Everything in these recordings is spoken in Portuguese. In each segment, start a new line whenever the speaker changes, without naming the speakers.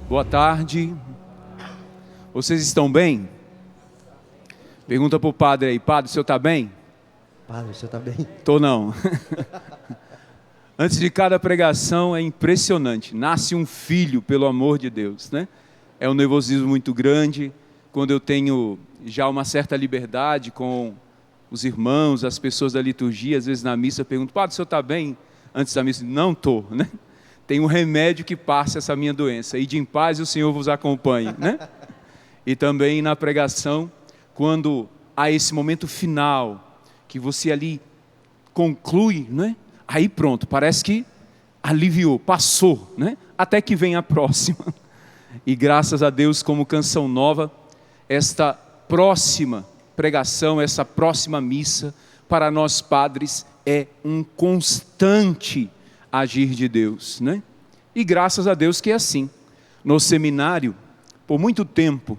Boa tarde. Vocês estão bem? Pergunta para o padre aí. Padre, o senhor está bem?
Padre, o senhor está bem?
Tô não. Antes de cada pregação é impressionante. Nasce um filho, pelo amor de Deus, né? É um nervosismo muito grande. Quando eu tenho já uma certa liberdade com os irmãos, as pessoas da liturgia, às vezes na missa eu pergunto, padre, o senhor está bem? Antes da missa, não estou, né? Tem um remédio que passa essa minha doença. Ide em paz e o Senhor vos acompanhe, né? E também na pregação, quando há esse momento final, que você ali conclui, né? Aí pronto, parece que aliviou, passou, né? Até que vem a próxima. E graças a Deus, como Canção Nova, esta próxima pregação, essa próxima missa, para nós padres, é um constante agir de Deus, né? E graças a Deus que é assim. No seminário, por muito tempo,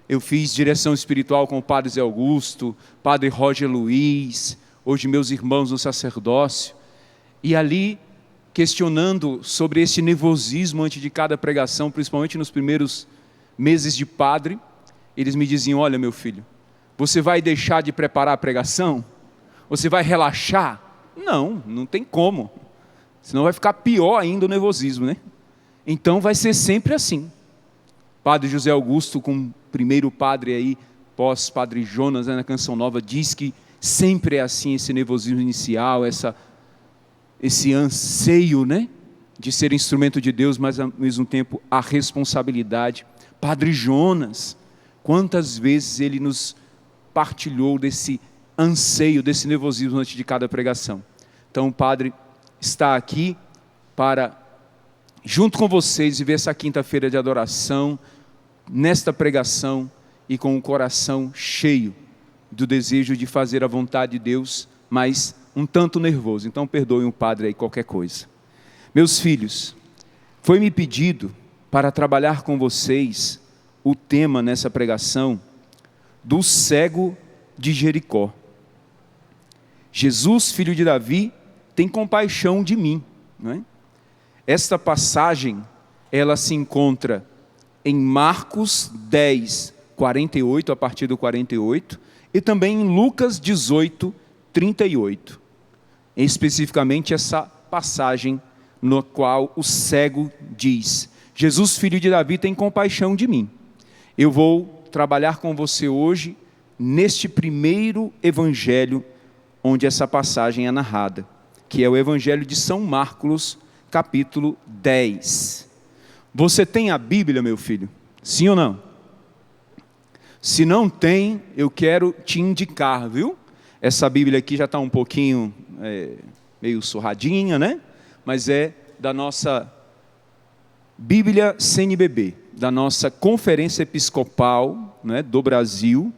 eu fiz direção espiritual com o padre Zé Augusto, padre Roger Luiz, hoje meus irmãos no sacerdócio, e ali, questionando sobre esse nervosismo antes de cada pregação, principalmente nos primeiros meses de padre, eles me diziam, olha meu filho, você vai deixar de preparar a pregação? Você vai relaxar? Não tem como. Senão vai ficar pior ainda o nervosismo, né? Então vai ser sempre assim. Padre José Augusto, como primeiro padre aí, pós-padre Jonas, né, na Canção Nova, diz que sempre é assim esse nervosismo inicial, esse anseio, né, de ser instrumento de Deus, mas ao mesmo tempo a responsabilidade. Padre Jonas, quantas vezes ele nos partilhou desse anseio, desse nervosismo antes de cada pregação. Então o padre está aqui para, junto com vocês, viver essa quinta-feira de adoração, nesta pregação e com o coração cheio do desejo de fazer a vontade de Deus, mas um tanto nervoso. Então perdoem o padre aí qualquer coisa. Meus filhos, foi-me pedido para trabalhar com vocês o tema nessa pregação do cego de Jericó. Jesus, filho de Davi, tem compaixão de mim, não é? Esta passagem, ela se encontra em Marcos 10, 48, a partir do 48, e também em Lucas 18, 38. Especificamente essa passagem no qual o cego diz, Jesus, filho de Davi, tem compaixão de mim. Eu vou trabalhar com você hoje, neste primeiro evangelho, onde essa passagem é narrada, que é o Evangelho de São Marcos, capítulo 10. Você tem a Bíblia, meu filho? Sim ou não? Se não tem, eu quero te indicar, viu? Essa Bíblia aqui já está um pouquinho, meio surradinha, né? Mas é da nossa Bíblia CNBB, da nossa Conferência Episcopal, né, do Brasil.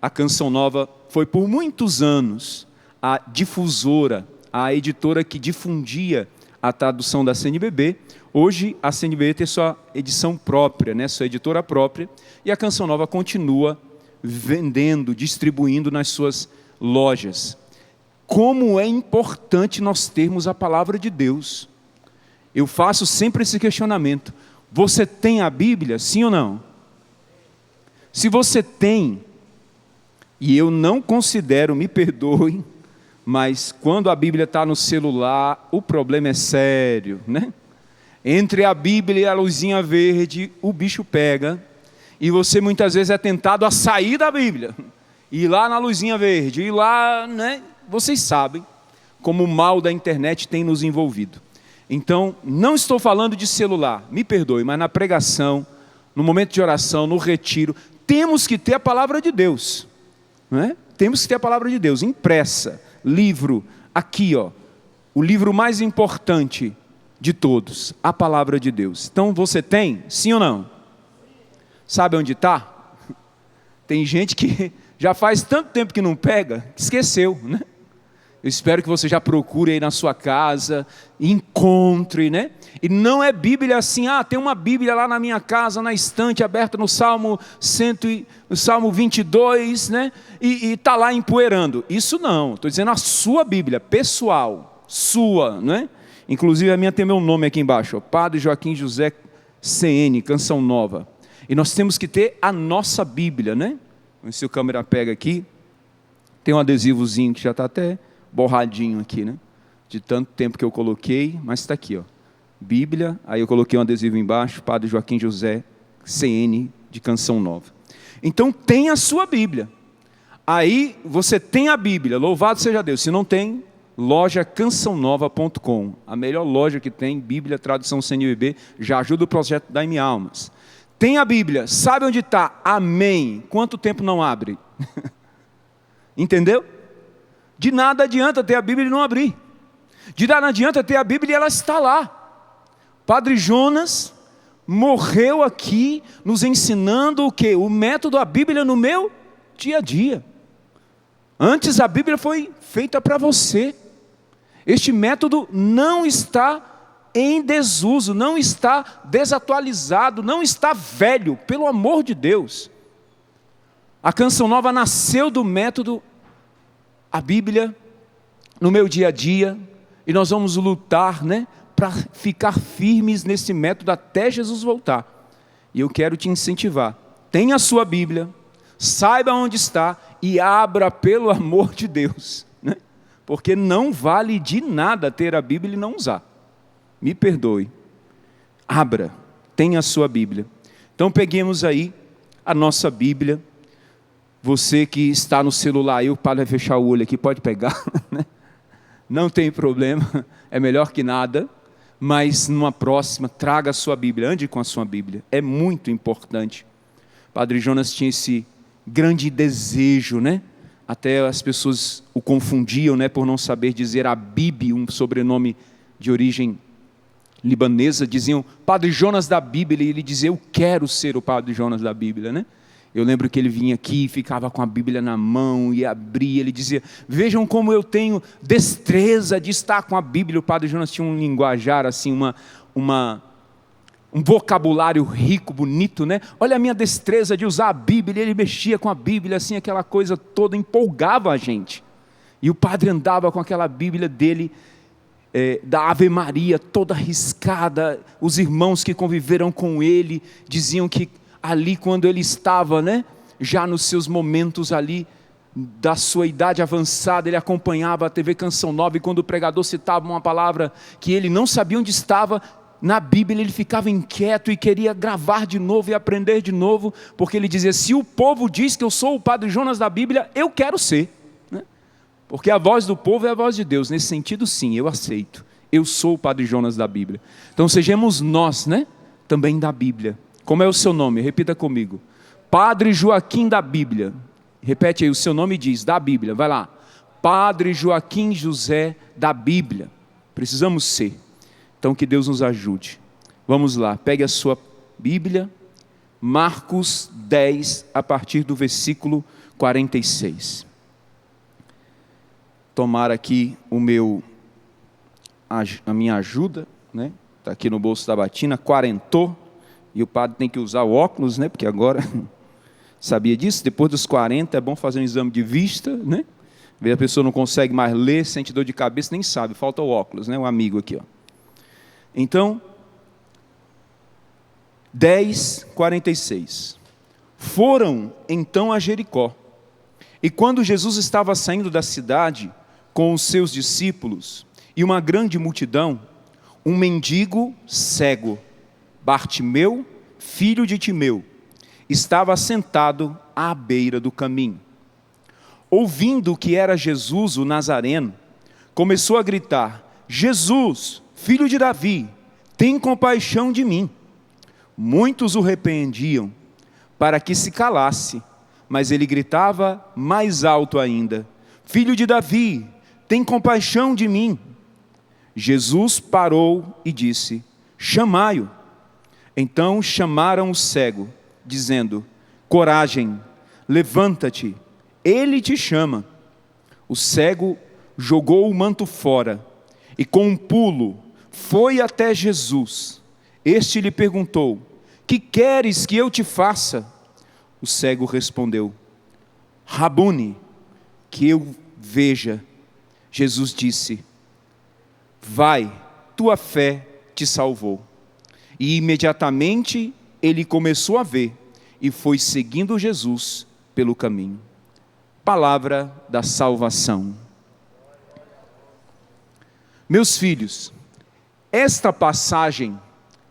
A Canção Nova foi por muitos anos a difusora, a editora que difundia a tradução da CNBB. Hoje a CNBB tem sua edição própria, né, sua editora própria, e a Canção Nova continua vendendo, distribuindo nas suas lojas. Como é importante nós termos a palavra de Deus. Eu faço sempre esse questionamento. Você tem a Bíblia, sim ou não? Se você tem, e eu não considero, me perdoem, mas quando a Bíblia está no celular, o problema é sério, né? Entre a Bíblia e a luzinha verde, o bicho pega, e você muitas vezes é tentado a sair da Bíblia, ir lá na luzinha verde, ir lá, né? Vocês sabem como o mal da internet tem nos envolvido. Então, não estou falando de celular, me perdoe, mas na pregação, no momento de oração, no retiro, temos que ter a palavra de Deus, não é? Temos que ter a palavra de Deus impressa. Livro, aqui ó, o livro mais importante de todos, a palavra de Deus. Então você tem, sim ou não? Sabe onde está? Tem gente que já faz tanto tempo que não pega, que esqueceu, né? Eu espero que você já procure aí na sua casa, encontre, né? E não é Bíblia assim, tem uma Bíblia lá na minha casa, na estante, aberta no Salmo 22, né? E está lá empoeirando. Isso não, estou dizendo a sua Bíblia, pessoal, sua, né? Inclusive a minha tem meu nome aqui embaixo, ó, Padre Joaquim José CN, Canção Nova. E nós temos que ter a nossa Bíblia, né? Se o câmera pega aqui, tem um adesivozinho que já está até borradinho aqui, né? De tanto tempo que eu coloquei, mas está aqui, ó. Bíblia, aí eu coloquei um adesivo embaixo, Padre Joaquim José, CN, de Canção Nova. Então tem a sua Bíblia. Aí você tem a Bíblia, louvado seja Deus. Se não tem, loja cançãonova.com, a melhor loja que tem, Bíblia, tradução CNBB, já ajuda o projeto da M Almas. Tem a Bíblia, sabe onde está? Amém. Quanto tempo não abre? Entendeu? De nada adianta ter a Bíblia e não abrir. De nada adianta ter a Bíblia e ela está lá. Padre Jonas morreu aqui nos ensinando o quê? O método, a Bíblia no meu dia a dia. Antes a Bíblia foi feita para você. Este método não está em desuso, não está desatualizado, não está velho, pelo amor de Deus. A Canção Nova nasceu do método, a Bíblia, no meu dia a dia, e nós vamos lutar, né, para ficar firmes nesse método até Jesus voltar. E eu quero te incentivar, tenha a sua Bíblia, saiba onde está e abra pelo amor de Deus, né? Porque não vale de nada ter a Bíblia e não usar. Me perdoe. Abra, tenha a sua Bíblia. Então peguemos aí a nossa Bíblia. Você que está no celular aí, o padre vai fechar o olho aqui, pode pegar, né? Não tem problema, é melhor que nada. Mas numa próxima, traga a sua Bíblia, ande com a sua Bíblia. É muito importante. Padre Jonas tinha esse grande desejo, né? Até as pessoas o confundiam, né, por não saber dizer Abib, um sobrenome de origem libanesa. Diziam Padre Jonas da Bíblia, e ele dizia, eu quero ser o Padre Jonas da Bíblia, né? Eu lembro que ele vinha aqui, ficava com a Bíblia na mão e abria, ele dizia, vejam como eu tenho destreza de estar com a Bíblia. O Padre Jonas tinha um linguajar assim, um vocabulário rico, bonito, né? Olha a minha destreza de usar a Bíblia. Ele mexia com a Bíblia, assim, aquela coisa toda, empolgava a gente. E o padre andava com aquela Bíblia dele, da Ave Maria, toda riscada. Os irmãos que conviveram com ele diziam que ali quando ele estava, né, já nos seus momentos ali, da sua idade avançada, ele acompanhava a TV Canção Nova, e quando o pregador citava uma palavra que ele não sabia onde estava, na Bíblia ele ficava inquieto e queria gravar de novo e aprender de novo, porque ele dizia, se o povo diz que eu sou o Padre Jonas da Bíblia, eu quero ser, né? Porque a voz do povo é a voz de Deus. Nesse sentido, sim, eu aceito, eu sou o Padre Jonas da Bíblia. Então sejamos nós, né, também da Bíblia. Como é o seu nome? Repita comigo. Padre Joaquim da Bíblia. Repete aí, o seu nome diz, da Bíblia, vai lá. Padre Joaquim José da Bíblia. Precisamos ser. Então que Deus nos ajude. Vamos lá, pegue a sua Bíblia, Marcos 10, a partir do versículo 46. Tomar aqui a minha ajuda, né? Está aqui no bolso da batina, quarentou. E o padre tem que usar o óculos, né? Porque agora, sabia disso? Depois dos 40 é bom fazer um exame de vista, né? Vê, a pessoa não consegue mais ler, sente dor de cabeça, nem sabe, falta o óculos, né? Um amigo aqui, ó. Então, 10:46. Foram então a Jericó. E quando Jesus estava saindo da cidade com os seus discípulos e uma grande multidão, um mendigo cego, Bartimeu, filho de Timeu, estava sentado à beira do caminho. Ouvindo que era Jesus o Nazareno, começou a gritar, Jesus, filho de Davi, tem compaixão de mim. Muitos o repreendiam para que se calasse, mas ele gritava mais alto ainda, filho de Davi, tem compaixão de mim. Jesus parou e disse, chamai-o. Então chamaram o cego, dizendo, coragem, levanta-te, ele te chama. O cego jogou o manto fora e com um pulo foi até Jesus. Este lhe perguntou, que queres que eu te faça? O cego respondeu, Rabuni, que eu veja. Jesus disse, vai, tua fé te salvou. E imediatamente ele começou a ver e foi seguindo Jesus pelo caminho. Palavra da salvação. Meus filhos, esta passagem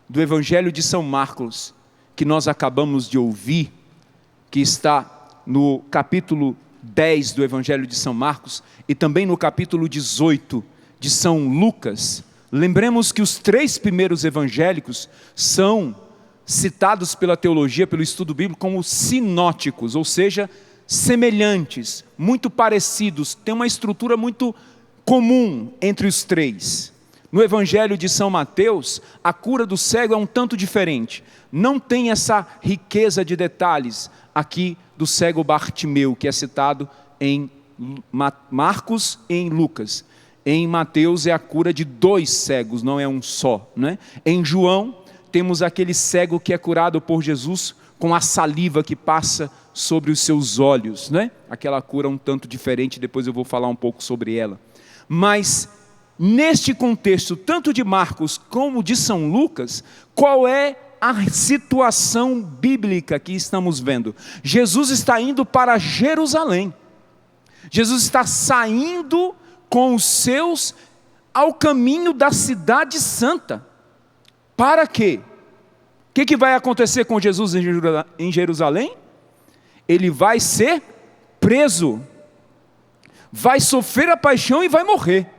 do Evangelho de São Marcos, que nós acabamos de ouvir, que está no capítulo 10 do Evangelho de São Marcos e também no capítulo 18 de São Lucas, lembremos que os 3 primeiros evangélicos são citados pela teologia, pelo estudo bíblico, como sinóticos, ou seja, semelhantes, muito parecidos, tem uma estrutura muito comum entre os 3. No Evangelho de São Mateus, a cura do cego é um tanto diferente, não tem essa riqueza de detalhes aqui do cego Bartimeu, que é citado em Marcos e em Lucas. Em Mateus é a cura de 2 cegos, não é um só, né? Em João temos aquele cego que é curado por Jesus com a saliva que passa sobre os seus olhos, né? Aquela cura um tanto diferente, depois eu vou falar um pouco sobre ela. Mas neste contexto, tanto de Marcos como de São Lucas, qual é a situação bíblica que estamos vendo? Jesus está indo para Jerusalém. Jesus está saindo com os seus ao caminho da cidade santa. Para quê? O que vai acontecer com Jesus em Jerusalém? Ele vai ser preso, vai sofrer a paixão e vai morrer.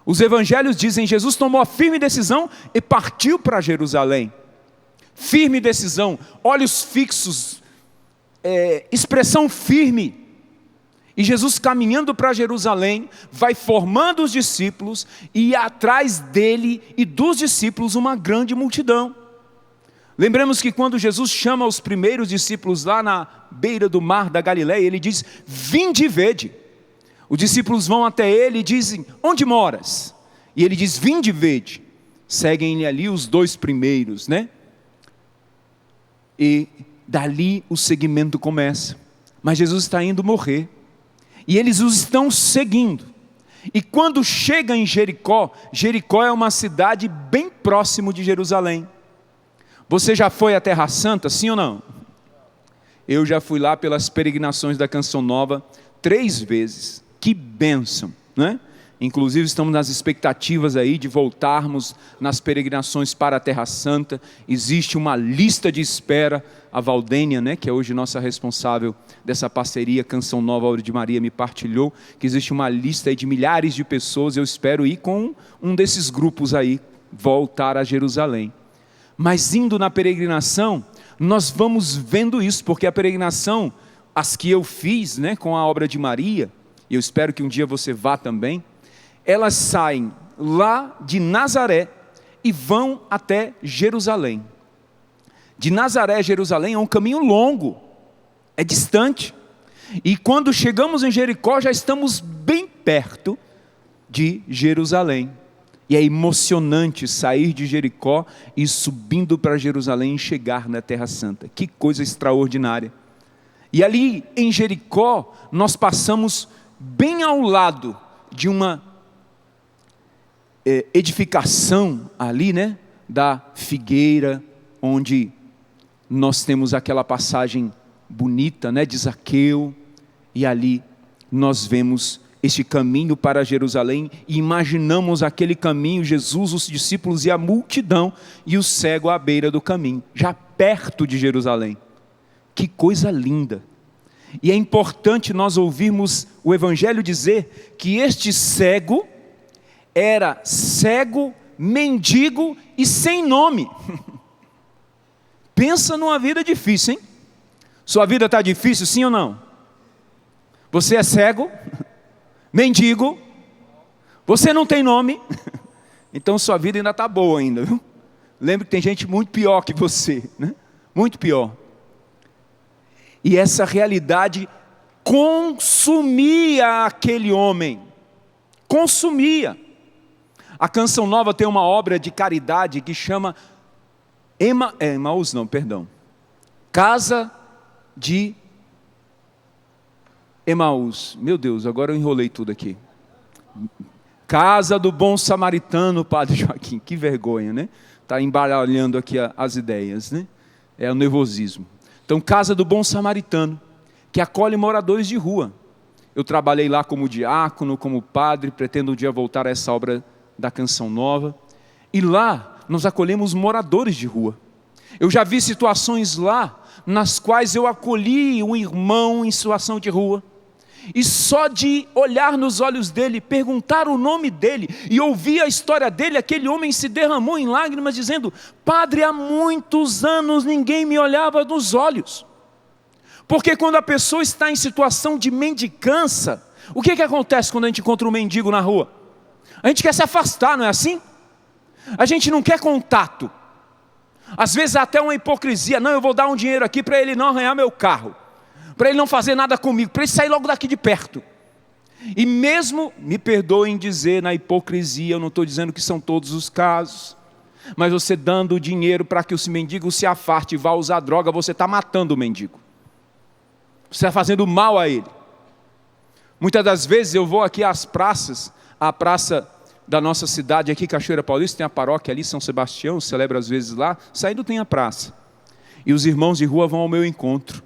Os evangelhos dizem: Jesus tomou a firme decisão e partiu para Jerusalém. Firme decisão, olhos fixos, expressão firme. E Jesus, caminhando para Jerusalém, vai formando os discípulos, e atrás dele e dos discípulos uma grande multidão. Lembremos que quando Jesus chama os primeiros discípulos lá na beira do mar da Galileia, ele diz: vinde e vede. Os discípulos vão até ele e dizem: onde moras? E ele diz: vinde e vede. Seguem ali os 2 primeiros, né? E dali o seguimento começa. Mas Jesus está indo morrer. E eles os estão seguindo. E quando chega em Jericó, Jericó é uma cidade bem próximo de Jerusalém. Você já foi à Terra Santa, sim ou não? Eu já fui lá pelas peregrinações da Canção Nova 3 vezes. Que bênção, né? Inclusive estamos nas expectativas aí de voltarmos nas peregrinações para a Terra Santa. Existe uma lista de espera. A Valdênia, né, que é hoje nossa responsável dessa parceria Canção Nova, Aura de Maria, me partilhou que existe uma lista aí de milhares de pessoas. Eu espero ir com um desses grupos aí, voltar a Jerusalém. Mas indo na peregrinação, nós vamos vendo isso, porque a peregrinação, as que eu fiz, né, com a Obra de Maria, e eu espero que um dia você vá também, elas saem lá de Nazaré e vão até Jerusalém. De Nazaré a Jerusalém é um caminho longo, é distante. E quando chegamos em Jericó, já estamos bem perto de Jerusalém. E é emocionante sair de Jericó e subindo para Jerusalém e chegar na Terra Santa. Que coisa extraordinária. E ali em Jericó, nós passamos bem ao lado de uma edificação ali, né, da figueira, onde nós temos aquela passagem bonita, né, de Zaqueu, e ali nós vemos este caminho para Jerusalém, e imaginamos aquele caminho, Jesus, os discípulos e a multidão, e o cego à beira do caminho, já perto de Jerusalém. Que coisa linda! E é importante nós ouvirmos o Evangelho dizer que este cego era cego, mendigo e sem nome. Pensa numa vida difícil, hein? Sua vida está difícil, sim ou não? Você é cego, mendigo, você não tem nome, então sua vida ainda está boa ainda, viu? Lembre que tem gente muito pior que você, né? Muito pior. E essa realidade consumia aquele homem, consumia. A Canção Nova tem uma obra de caridade que chama Casa de Emaús. Meu Deus, agora eu enrolei tudo aqui. Casa do Bom Samaritano, Padre Joaquim. Que vergonha, né? Está embaralhando aqui as ideias, né? É o nervosismo. Então, Casa do Bom Samaritano, que acolhe moradores de rua. Eu trabalhei lá como diácono, como padre, pretendo um dia voltar a essa obra da Canção Nova. E lá nós acolhemos moradores de rua. Eu já vi situações lá nas quais eu acolhi um irmão em situação de rua. E só de olhar nos olhos dele, perguntar o nome dele e ouvir a história dele, aquele homem se derramou em lágrimas dizendo: padre, há muitos anos ninguém me olhava nos olhos. Porque quando a pessoa está em situação de mendicância, o que acontece quando a gente encontra um mendigo na rua? A gente quer se afastar, não é assim? A gente não quer contato. Às vezes até uma hipocrisia: não, eu vou dar um dinheiro aqui para ele não arranhar meu carro, para ele não fazer nada comigo, para ele sair logo daqui de perto. E mesmo, me perdoem dizer, na hipocrisia, eu não estou dizendo que são todos os casos, mas você dando o dinheiro para que o mendigo se afaste e vá usar droga, você está matando o mendigo. Você está fazendo mal a ele. Muitas das vezes eu vou aqui às praças, a praça da nossa cidade aqui, Cachoeira Paulista, tem a paróquia ali, São Sebastião, celebra às vezes lá, saindo tem a praça. E os irmãos de rua vão ao meu encontro.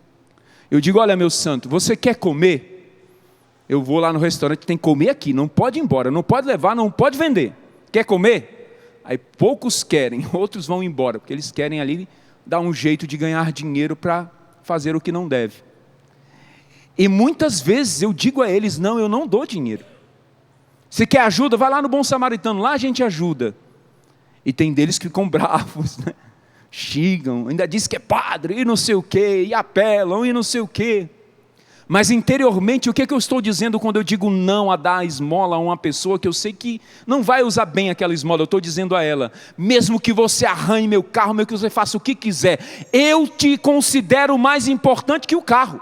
Eu digo: olha, meu santo, você quer comer? Eu vou lá no restaurante, tem que comer aqui, não pode ir embora, não pode levar, não pode vender. Quer comer? Aí poucos querem, outros vão embora, porque eles querem ali dar um jeito de ganhar dinheiro para fazer o que não deve. E muitas vezes eu digo a eles: não, eu não dou dinheiro. Você quer ajuda? Vai lá no Bom Samaritano, lá a gente ajuda. E tem deles que ficam bravos, né? Xingam, ainda diz que é padre, e não sei o quê, e apelam, e não sei o quê. Mas interiormente, o que eu estou dizendo quando eu digo não a dar esmola a uma pessoa que eu sei que não vai usar bem aquela esmola? Eu estou dizendo a ela: mesmo que você arranhe meu carro, mesmo que você faça o que quiser, eu te considero mais importante que o carro.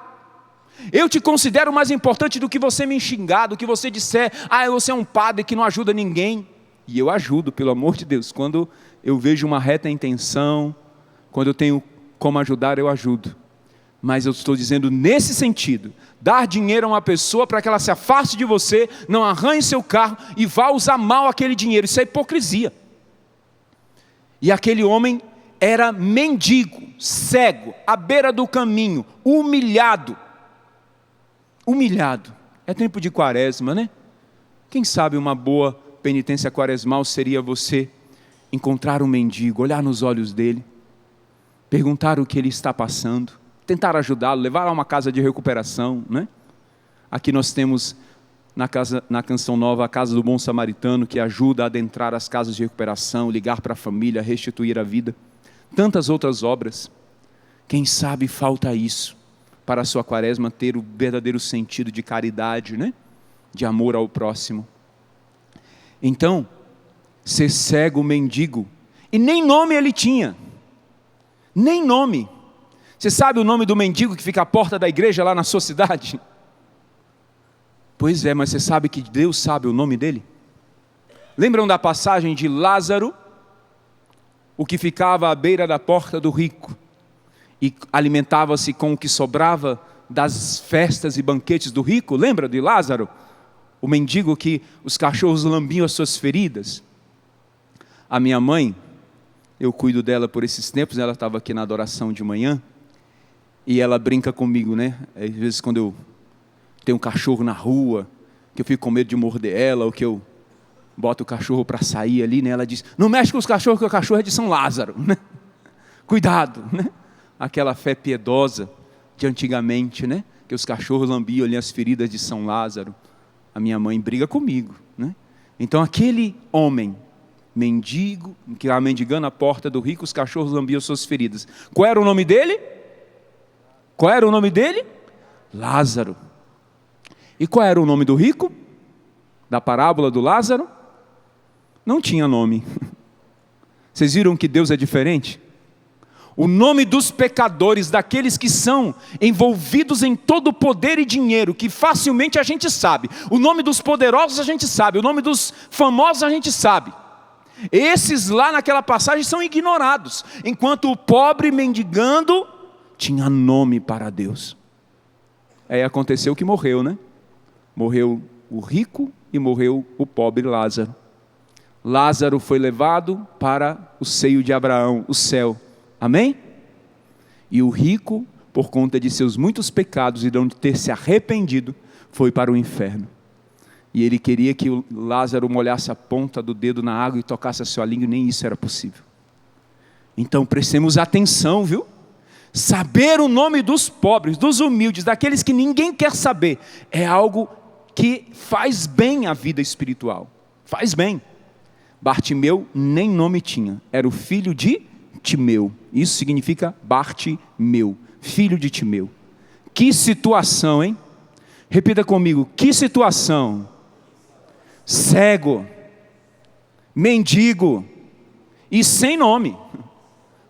Eu te considero mais importante do que você me xingar, do que você disser: ah, você é um padre que não ajuda ninguém. E eu ajudo, pelo amor de Deus. Quando eu vejo uma reta intenção, quando eu tenho como ajudar, eu ajudo. Mas eu estou dizendo nesse sentido: dar dinheiro a uma pessoa para que ela se afaste de você, não arranhe seu carro e vá usar mal aquele dinheiro. Isso é hipocrisia. E aquele homem era mendigo, cego, à beira do caminho, humilhado. Humilhado. É tempo de quaresma, né? Quem sabe uma boa penitência quaresmal seria você encontrar um mendigo, olhar nos olhos dele, perguntar o que ele está passando, tentar ajudá-lo, levá-lo a uma casa de recuperação, né? Aqui nós temos na Canção Nova a Casa do Bom Samaritano, que ajuda a adentrar as casas de recuperação, ligar para a família, restituir a vida. Tantas outras obras. Quem sabe falta isso para a sua quaresma ter o verdadeiro sentido de caridade, né? De amor ao próximo. Então, ser cego, mendigo, e nem nome ele tinha, nem nome. Você sabe o nome do mendigo que fica à porta da igreja lá na sua cidade? Pois é, mas você sabe que Deus sabe o nome dele? Lembram da passagem de Lázaro, o que ficava à beira da porta do rico, e alimentava-se com o que sobrava das festas e banquetes do rico? Lembra de Lázaro? O mendigo que os cachorros lambiam as suas feridas. A minha mãe, eu cuido dela por esses tempos, ela estava aqui na adoração de manhã, e ela brinca comigo, né? Às vezes quando eu tenho um cachorro na rua, que eu fico com medo de morder ela, ou que eu boto o cachorro para sair ali, né? Ela diz: não mexe com os cachorros, que o cachorro é de São Lázaro, né? Cuidado, né? Aquela fé piedosa de antigamente, né? Que os cachorros lambiam ali as feridas de São Lázaro. A minha mãe briga comigo, né? Então aquele homem, mendigo, que estava mendigando a porta do rico, os cachorros lambiam suas feridas. Qual era o nome dele? Qual era o nome dele? Lázaro. E qual era o nome do rico? Da parábola do Lázaro? Não tinha nome. Vocês viram que Deus é diferente? O nome dos pecadores, daqueles que são envolvidos em todo poder e dinheiro, que facilmente a gente sabe. O nome dos poderosos a gente sabe, o nome dos famosos a gente sabe. Esses lá naquela passagem são ignorados, enquanto o pobre mendigando tinha nome para Deus. Aí aconteceu que morreu, né? Morreu o rico e morreu o pobre Lázaro. Lázaro foi levado para o seio de Abraão, o céu. Amém? E o rico, por conta de seus muitos pecados e de não ter se arrependido, foi para o inferno. E ele queria que o Lázaro molhasse a ponta do dedo na água e tocasse a sua língua, e nem isso era possível. Então prestemos atenção, viu? Saber o nome dos pobres, dos humildes, daqueles que ninguém quer saber, é algo que faz bem à vida espiritual. Faz bem. Bartimeu nem nome tinha, era o filho de Timeu. Isso significa Bartimeu, filho de Timeu. Que situação, hein? Repita comigo, que situação? Cego, mendigo e sem nome.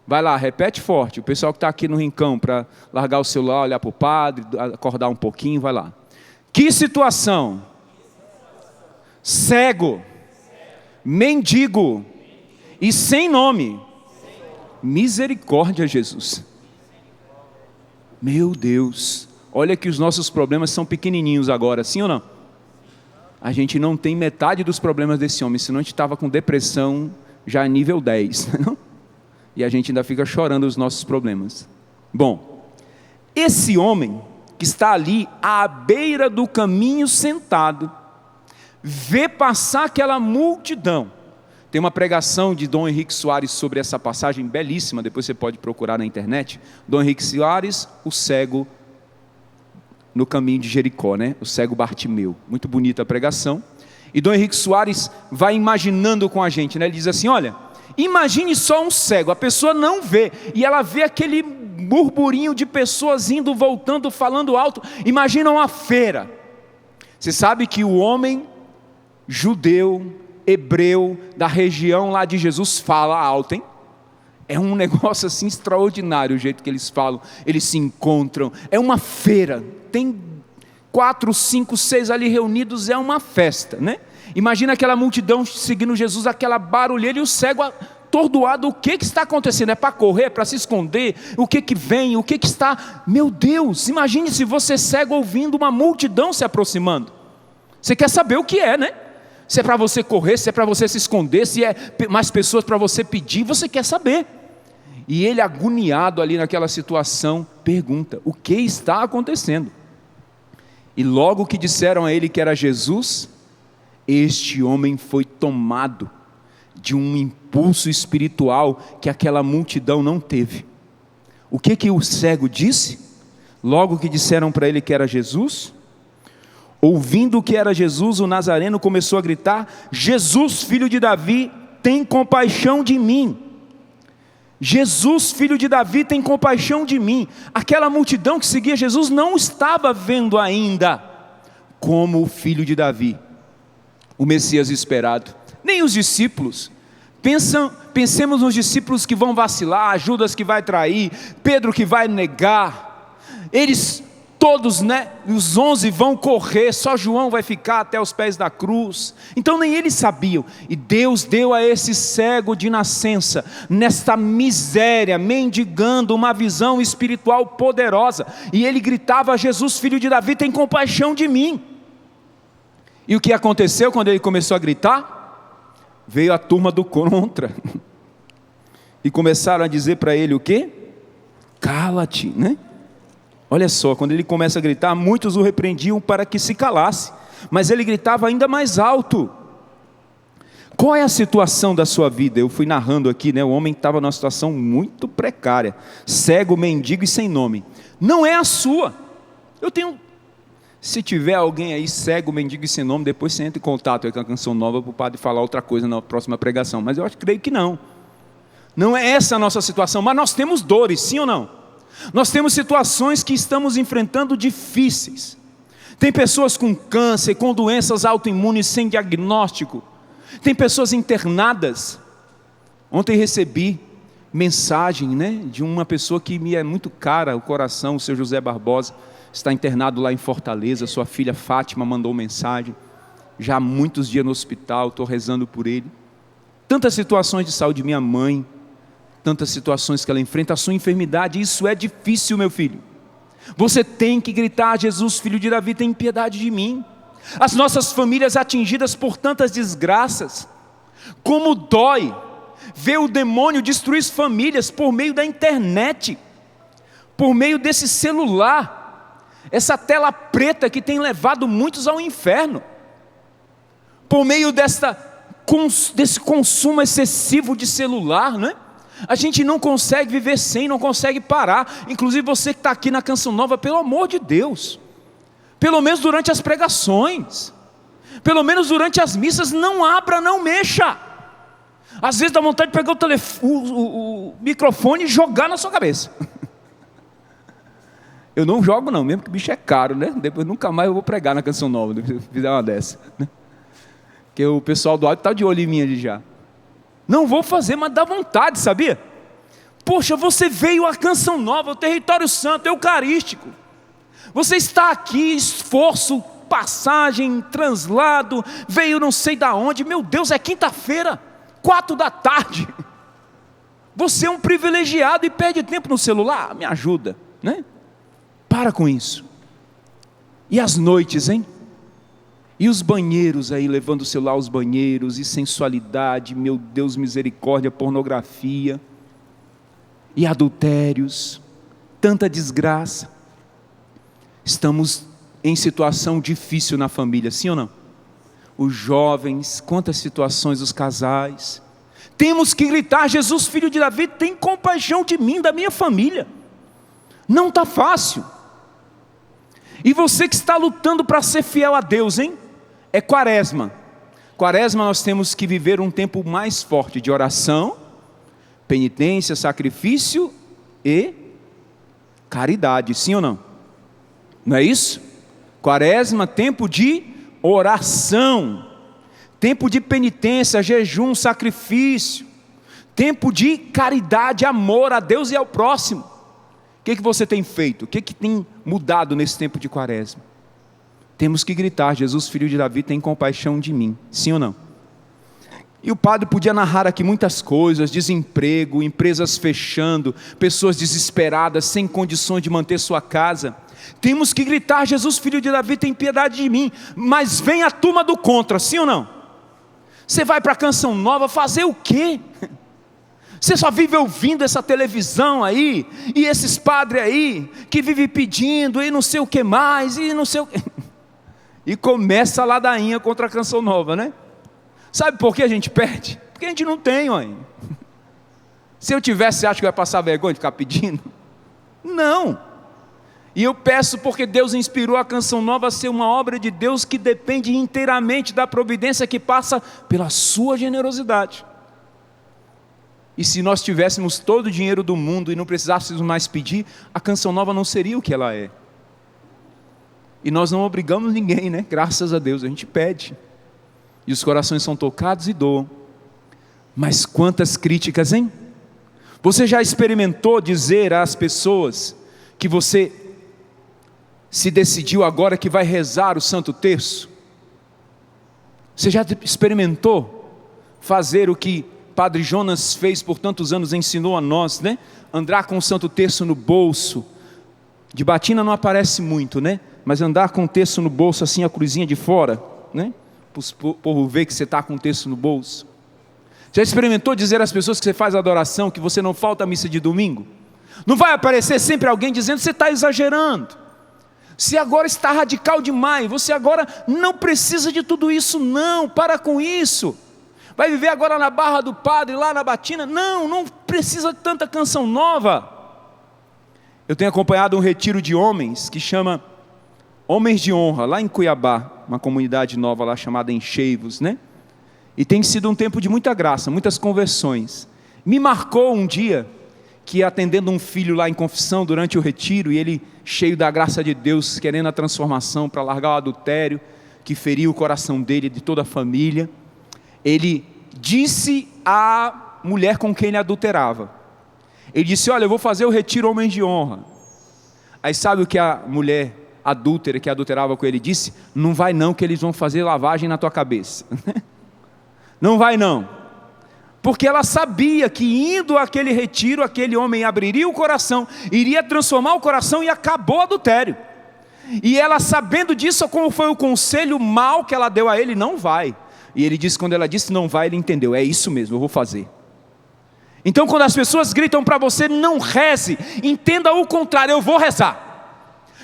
Vai lá, repete forte. O pessoal que está aqui no rincão para largar o celular, olhar para o padre, acordar um pouquinho, vai lá. Que situação? Cego, mendigo e sem nome. Misericórdia, Jesus. Meu Deus, olha que os nossos problemas são pequenininhos agora, sim ou não? A gente não tem metade dos problemas desse homem, senão a gente estava com depressão já nível 10, não? E a gente ainda fica chorando os nossos problemas. Bom, esse homem que está ali à beira do caminho sentado, vê passar aquela multidão. Tem uma pregação de Dom Henrique Soares sobre essa passagem belíssima, depois você pode procurar na internet. Dom Henrique Soares, o cego no caminho de Jericó, né? O cego Bartimeu. Muito bonita a pregação. E Dom Henrique Soares vai imaginando com a gente, né? Ele diz assim, olha, imagine só um cego, a pessoa não vê, e ela vê aquele burburinho de pessoas indo, voltando, falando alto. Imagina uma feira. Você sabe que o homem judeu, hebreu, da região lá de Jesus fala alto, hein? É um negócio assim extraordinário o jeito que eles falam, eles se encontram, é uma feira, tem 4, 5, 6 ali reunidos, é uma festa, né? Imagina aquela multidão seguindo Jesus, aquela barulheira, e o cego atordoado, o que está acontecendo? É para correr, para se esconder? O que vem, o que está... Meu Deus, imagine se você cego ouvindo uma multidão se aproximando, você quer saber o que é, né? Se é para você correr, se é para você se esconder, se é mais pessoas para você pedir, você quer saber. E ele, agoniado ali naquela situação, pergunta, o que está acontecendo? E logo que disseram a ele que era Jesus, este homem foi tomado de um impulso espiritual que aquela multidão não teve. O que o cego disse? Logo que disseram para ele que era Jesus, ouvindo que era Jesus, o Nazareno começou a gritar, Jesus, filho de Davi, tem compaixão de mim. Jesus, filho de Davi, tem compaixão de mim. Aquela multidão que seguia Jesus não estava vendo ainda como o filho de Davi, o Messias esperado. Nem os discípulos. Pensemos nos discípulos que vão vacilar, Judas que vai trair, Pedro que vai negar. Eles todos, né, os 11 vão correr, só João vai ficar até os pés da cruz. Então nem eles sabiam. E Deus deu a esse cego de nascença, nesta miséria, mendigando uma visão espiritual poderosa. E ele gritava, Jesus, filho de Davi, tem compaixão de mim. E o que aconteceu quando ele começou a gritar? Veio a turma do contra. E começaram a dizer para ele o quê? Cala-te, né? Olha só, quando ele começa a gritar, muitos o repreendiam para que se calasse, mas ele gritava ainda mais alto. Qual é a situação da sua vida? Eu fui narrando aqui, né? O homem estava numa situação muito precária, cego, mendigo e sem nome. Não é a sua. Se tiver alguém aí cego, mendigo e sem nome, depois você entra em contato aí com a Canção Nova para o padre falar outra coisa na próxima pregação, mas eu creio que não. Não é essa a nossa situação, mas nós temos dores, sim ou não? Nós temos situações que estamos enfrentando difíceis. Tem pessoas com câncer, com doenças autoimunes sem diagnóstico. Tem pessoas internadas. Ontem recebi mensagem, né, de uma pessoa que me é muito cara o coração, o seu José Barbosa, está internado lá em Fortaleza. Sua filha Fátima mandou mensagem. Já há muitos dias no hospital, estou rezando por ele. Tantas situações de saúde, minha mãe, tantas situações que ela enfrenta, a sua enfermidade, isso é difícil, meu filho. Você tem que gritar, Jesus, filho de Davi, tem piedade de mim. As nossas famílias atingidas por tantas desgraças, Como dói ver o demônio destruir famílias por meio da internet, por meio desse celular, essa tela preta que tem levado muitos ao inferno, por meio desse consumo excessivo de celular, né? A gente não consegue viver sem, não consegue parar. Inclusive você que está aqui na Canção Nova, pelo amor de Deus, pelo menos durante as pregações, pelo menos durante as missas, não abra, não mexa. Às vezes dá vontade de pegar o microfone e jogar na sua cabeça. Eu não jogo não, mesmo que o bicho é caro, né? Depois nunca mais eu vou pregar na Canção Nova, se eu fizer uma dessa, né? Porque o pessoal do áudio está de olho em mim ali já. Não vou fazer, mas dá vontade, sabia? Poxa, você veio à Canção Nova, o território santo, eucarístico. Você está aqui, esforço, passagem, translado, veio não sei da onde. Meu Deus, é quinta-feira, 16h. Você é um privilegiado e perde tempo no celular? Me ajuda, né? Para com isso. E as noites, hein? E os banheiros aí, levando o celular aos banheiros, e sensualidade, meu Deus, misericórdia, pornografia, e adultérios, tanta desgraça. Estamos em situação difícil na família, sim ou não? Os jovens, quantas situações, os casais. Temos que gritar: Jesus, filho de Davi, tem compaixão de mim, da minha família. Não está fácil. E você que está lutando para ser fiel a Deus, hein? É quaresma. Quaresma nós temos que viver um tempo mais forte de oração, penitência, sacrifício e caridade, sim ou não? Não é isso? Quaresma, tempo de oração, tempo de penitência, jejum, sacrifício, tempo de caridade, amor a Deus e ao próximo. O que você tem feito? O que tem mudado nesse tempo de quaresma? Temos que gritar: Jesus, filho de Davi, tem compaixão de mim, sim ou não? E o padre podia narrar aqui muitas coisas: desemprego, empresas fechando, pessoas desesperadas, sem condições de manter sua casa. Temos que gritar: Jesus, filho de Davi, tem piedade de mim. Mas vem a turma do contra, sim ou não? Você vai para a Canção Nova fazer o quê? Você só vive ouvindo essa televisão aí, e esses padres aí, que vivem pedindo, e não sei o que mais, e não sei o que. E começa a ladainha contra a Canção Nova, né? Sabe por que a gente perde? Porque a gente não tem, ó. Se eu tivesse, você acha que eu ia passar vergonha de ficar pedindo? Não. E eu peço porque Deus inspirou a Canção Nova a ser uma obra de Deus que depende inteiramente da providência que passa pela sua generosidade. E se nós tivéssemos todo o dinheiro do mundo e não precisássemos mais pedir, a Canção Nova não seria o que ela é. E nós não obrigamos ninguém, né? Graças a Deus, a gente pede. E os corações são tocados e doam. Mas quantas críticas, hein? Você já experimentou dizer às pessoas que você se decidiu agora que vai rezar o Santo Terço? Você já experimentou fazer o que Padre Jonas fez por tantos anos, ensinou a nós, né? Andar com o Santo Terço no bolso. De batina não aparece muito, né? Mas andar com o terço no bolso, assim, a cruzinha de fora, né? Para o povo ver que você está com o terço no bolso. Já experimentou dizer às pessoas que você faz adoração, que você não falta a missa de domingo? Não vai aparecer sempre alguém dizendo que você está exagerando. Você agora está radical demais, você agora não precisa de tudo isso, não, para com isso. Vai viver agora na Barra do Padre, lá na Batina? Não precisa de tanta Canção Nova. Eu tenho acompanhado um retiro de homens que chama Homens de Honra, lá em Cuiabá, uma comunidade nova lá chamada Encheivos, né? E tem sido um tempo de muita graça, muitas conversões. Me marcou um dia que, atendendo um filho lá em confissão durante o retiro, e ele cheio da graça de Deus, querendo a transformação para largar o adultério que feriu o coração dele e de toda a família, ele disse à mulher com quem ele adulterava, ele disse: olha, eu vou fazer o retiro Homens de Honra. Aí sabe o que a mulher adúltera que adulterava com ele disse? Não vai não, que eles vão fazer lavagem na tua cabeça. Não vai não. Porque ela sabia que indo àquele retiro, aquele homem abriria o coração, iria transformar o coração e acabou o adultério. E ela, sabendo disso, como foi o conselho mau que ela deu a ele: não vai. E ele disse, quando ela disse não vai, ele entendeu, é isso mesmo, eu vou fazer. Então quando as pessoas gritam para você, não reze, entenda o contrário, eu vou rezar.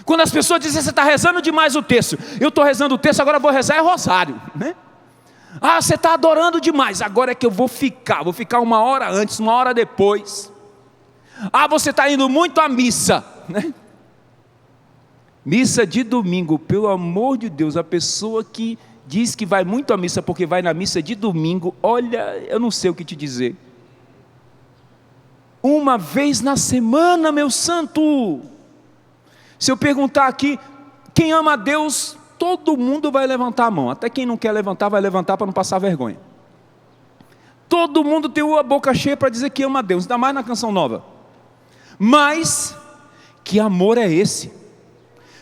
Quando as pessoas dizem, você está rezando demais o terço, eu estou rezando o terço, agora vou rezar é rosário, né? Ah, você está adorando demais, agora é que eu vou ficar 1 hora antes, 1 hora depois. Ah, você está indo muito à missa, né? Missa de domingo, pelo amor de Deus, a pessoa que diz que vai muito à missa porque vai na missa de domingo, olha, eu não sei o que te dizer. 1 vez na semana, meu santo. Se eu perguntar aqui, quem ama a Deus, todo mundo vai levantar a mão, até quem não quer levantar, vai levantar para não passar vergonha. Todo mundo tem a boca cheia para dizer que ama a Deus, ainda mais na canção nova. Mas, que amor é esse?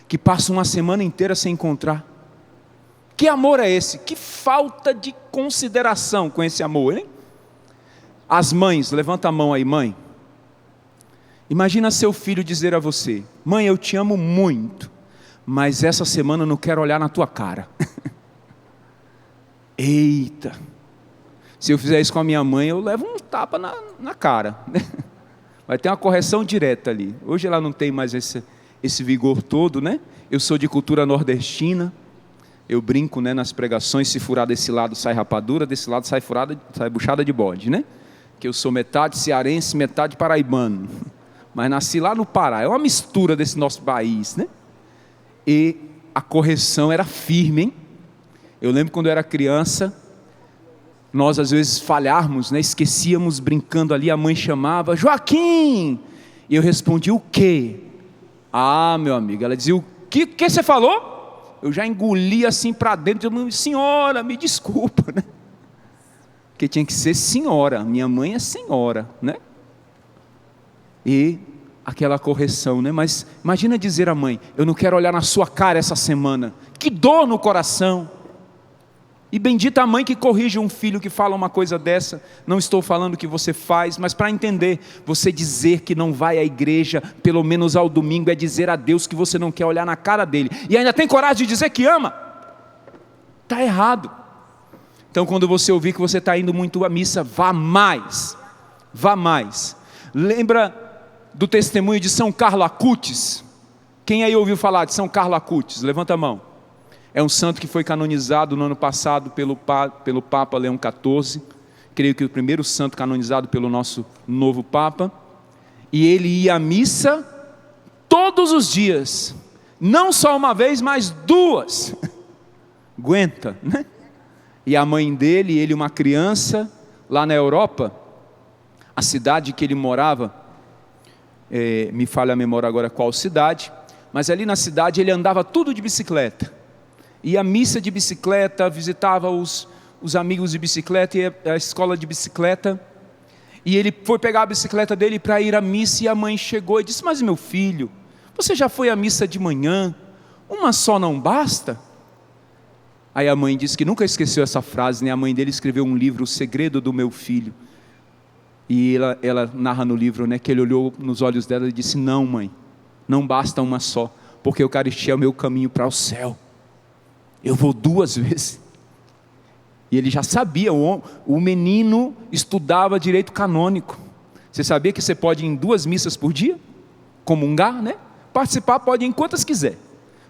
Que passa uma semana inteira sem encontrar. Que amor é esse? Que falta de consideração com esse amor, hein? As mães, levanta a mão aí, mãe. Imagina seu filho dizer a você, mãe, eu te amo muito, mas essa semana eu não quero olhar na tua cara. Eita, se eu fizer isso com a minha mãe, eu levo um tapa na cara. Vai ter uma correção direta ali. Hoje ela não tem mais esse vigor todo, né? Eu sou de cultura nordestina, eu brinco, né, nas pregações, se furar desse lado sai rapadura, desse lado sai buchada de bode, né? Que eu sou metade cearense, metade paraibano. Mas nasci lá no Pará, é uma mistura desse nosso país, né? E a correção era firme, hein? Eu lembro quando eu era criança, nós às vezes falharmos, né? Esquecíamos brincando ali, a mãe chamava, Joaquim! E eu respondi, o quê? Ah, meu amigo, ela dizia, o que você falou? Eu já engoli assim para dentro, eu, senhora, me desculpa, né? Porque tinha que ser senhora, minha mãe é senhora, né? E aquela correção, né? Mas imagina dizer à mãe, eu não quero olhar na sua cara essa semana, que dor no coração. E bendita a mãe que corrige um filho que fala uma coisa dessa. Não estou falando que você faz, mas para entender, você dizer que não vai à igreja, pelo menos ao domingo, é dizer a Deus que você não quer olhar na cara dele, e ainda tem coragem de dizer que ama, está errado. Então quando você ouvir que você está indo muito à missa, vá mais, lembra do testemunho de São Carlo Acutis? Quem aí ouviu falar de São Carlo Acutis? Levanta a mão. É um santo que foi canonizado no ano passado pelo Papa Leão XIV, creio que o primeiro santo canonizado pelo nosso novo Papa, e ele ia à missa todos os dias, não só uma vez, mas 2, aguenta, né? E a mãe dele, ele uma criança, lá na Europa, a cidade que ele morava, me falha a memória agora qual cidade, mas ali na cidade ele andava tudo de bicicleta, ia à missa de bicicleta, visitava os amigos de bicicleta, ia à escola de bicicleta, e ele foi pegar a bicicleta dele para ir à missa, e a mãe chegou e disse, mas meu filho, você já foi à missa de manhã, uma só não basta? Aí a mãe disse que nunca esqueceu essa frase, né? A mãe dele escreveu um livro, O Segredo do Meu Filho, e ela narra no livro, né, que ele olhou nos olhos dela e disse, não mãe, não basta uma só, porque a Eucaristia é o meu caminho para o céu, eu vou 2 vezes, e ele já sabia, o menino estudava direito canônico, você sabia que você pode ir em 2 missas por dia, comungar, né? Participar pode ir em quantas quiser,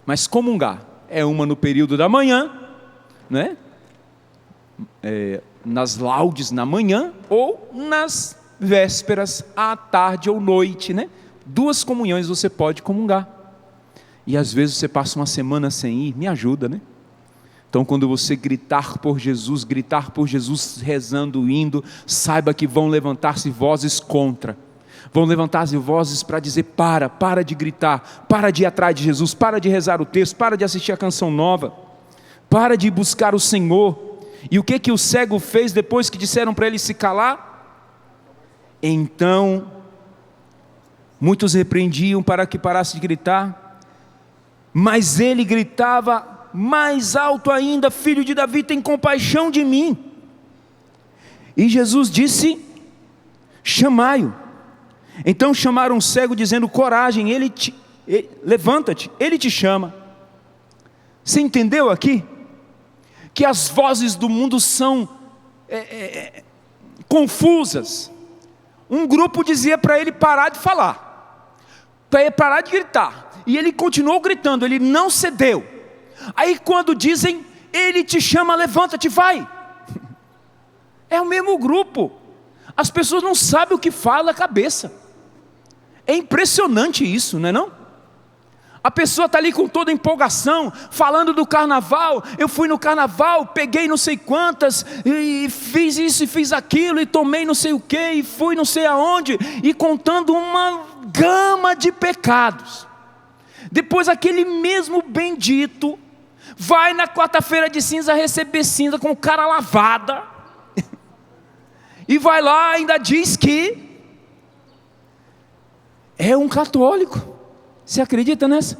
mas comungar, é uma no período da manhã, né? Nas laudes na manhã, ou nas vésperas, à tarde ou noite, né? 2 comunhões você pode comungar, e às vezes você passa uma semana sem ir, me ajuda, né? Então quando você gritar por Jesus, rezando, indo, saiba que vão levantar-se vozes contra, vão levantar-se vozes para dizer, para de gritar, para de ir atrás de Jesus, para de rezar o texto, para de assistir a canção nova, para de buscar o Senhor. E o que o cego fez depois que disseram para ele se calar? Então, muitos repreendiam para que parasse de gritar, mas ele gritava mais alto ainda, filho de Davi, tem compaixão de mim. E Jesus disse, chamai-o. Então chamaram o cego dizendo, coragem, levanta-te, ele te chama. Você entendeu aqui? que as vozes do mundo são confusas. Um grupo dizia para ele parar de falar, para ele parar de gritar, e ele continuou gritando, ele não cedeu. Aí quando dizem, ele te chama, levanta-te, vai. É o mesmo grupo. As pessoas não sabem o que fala a cabeça. É impressionante isso, não é não? A pessoa está ali com toda a empolgação, falando do carnaval. Eu fui no carnaval, peguei não sei quantas, e fiz isso e fiz aquilo, e tomei não sei o que, e fui não sei aonde, e contando uma gama de pecados. Depois aquele mesmo bendito vai na quarta-feira de cinza receber cinza com cara lavada, e vai lá ainda diz que é um católico. Você acredita nessa?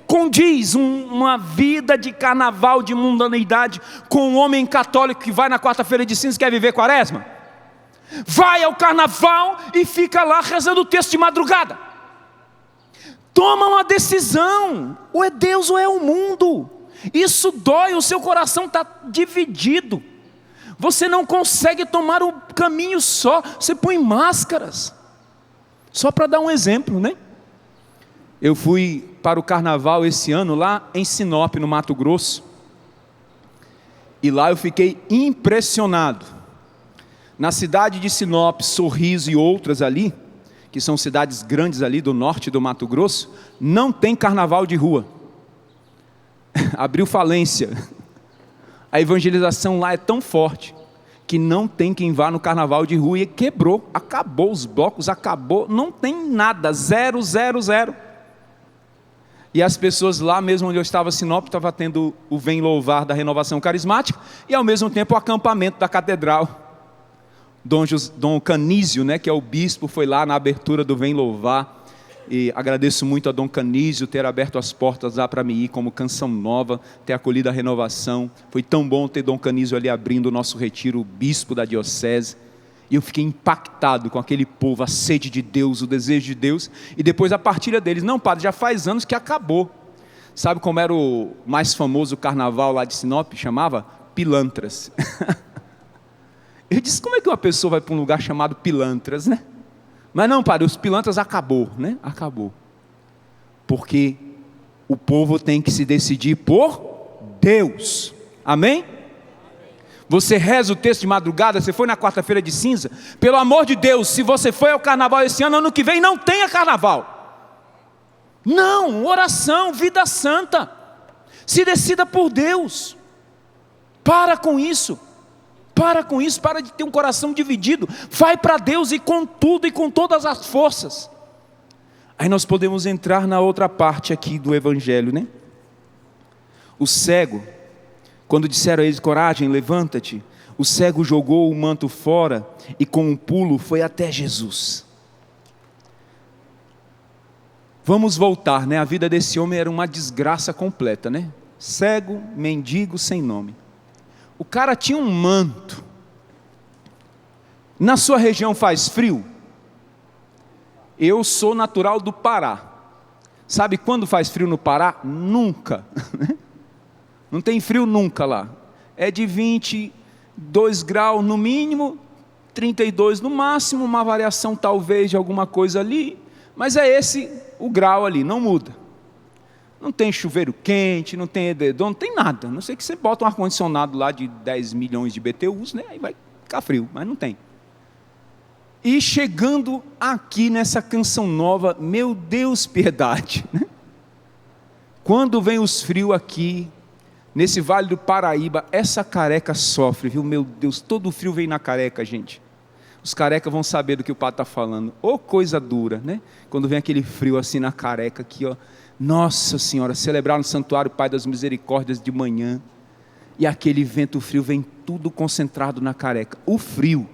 Condiz uma vida de carnaval, de mundanidade, com um homem católico que vai na quarta-feira de cinza e quer viver quaresma? Vai ao carnaval e fica lá rezando o texto de madrugada. Toma uma decisão, ou é Deus ou é o mundo. Isso dói, o seu coração está dividido. Você não consegue tomar o caminho só, você põe máscaras. Só para dar um exemplo, né? Eu fui para o carnaval esse ano lá em Sinop, no Mato Grosso. E lá eu fiquei impressionado. Na cidade de Sinop, Sorriso e outras ali, que são cidades grandes ali do norte do Mato Grosso, não tem carnaval de rua. Abriu falência. A evangelização lá é tão forte que não tem quem vá no carnaval de rua, e quebrou, acabou os blocos, acabou, não tem nada, 0, 0, 0. E as pessoas lá mesmo onde eu estava, Sinop, estava tendo o Vem Louvar da Renovação Carismática, e ao mesmo tempo o acampamento da Catedral. Dom Canísio, né, que é o bispo, foi lá na abertura do Vem Louvar, e agradeço muito a Dom Canísio ter aberto as portas lá para mim ir como Canção Nova, ter acolhido a renovação. Foi tão bom ter Dom Canísio ali abrindo o nosso retiro, o bispo da diocese. E eu fiquei impactado com aquele povo, a sede de Deus, o desejo de Deus. E depois a partilha deles: não, padre, já faz anos que acabou. Sabe como era o mais famoso carnaval lá de Sinop? Chamava Pilantras. Eu disse, como é que uma pessoa vai para um lugar chamado Pilantras, né? Mas não, padre, os pilantras acabou, né? Acabou. Porque o povo tem que se decidir por Deus. Amém? Você reza o texto de madrugada, você foi na quarta-feira de cinza. Pelo amor de Deus, se você foi ao carnaval esse ano que vem não tenha carnaval. Não, oração, vida santa. Se decida por Deus. Para com isso. Para com isso, para de ter um coração dividido. Vai para Deus e com tudo e com todas as forças. Aí nós podemos entrar na outra parte aqui do Evangelho, né? O cego, quando disseram a ele, coragem, levanta-te, o cego jogou o manto fora e com um pulo foi até Jesus. Vamos voltar, né? A vida desse homem era uma desgraça completa, né? Cego, mendigo, sem nome. O cara tinha um manto. Na sua região faz frio? Eu sou natural do Pará. Sabe quando faz frio no Pará? Nunca. Não tem frio nunca lá. É de 22 graus no mínimo, 32 no máximo, uma variação talvez de alguma coisa ali, mas é esse o grau ali, não muda. Não tem chuveiro quente, não tem edredom, não tem nada. Não sei que você bota um ar-condicionado lá de 10 milhões de BTUs, né? Aí vai ficar frio, mas não tem. E chegando aqui nessa Canção Nova, meu Deus, piedade, né? Quando vem os frios aqui, nesse Vale do Paraíba, essa careca sofre, viu? Meu Deus, todo o frio vem na careca, gente. Os carecas vão saber do que o padre está falando. Ô coisa dura, né? Quando vem aquele frio assim na careca aqui, ó. Nossa Senhora, celebrar no santuário Pai das Misericórdias de manhã, e aquele vento frio vem tudo concentrado na careca. O frio,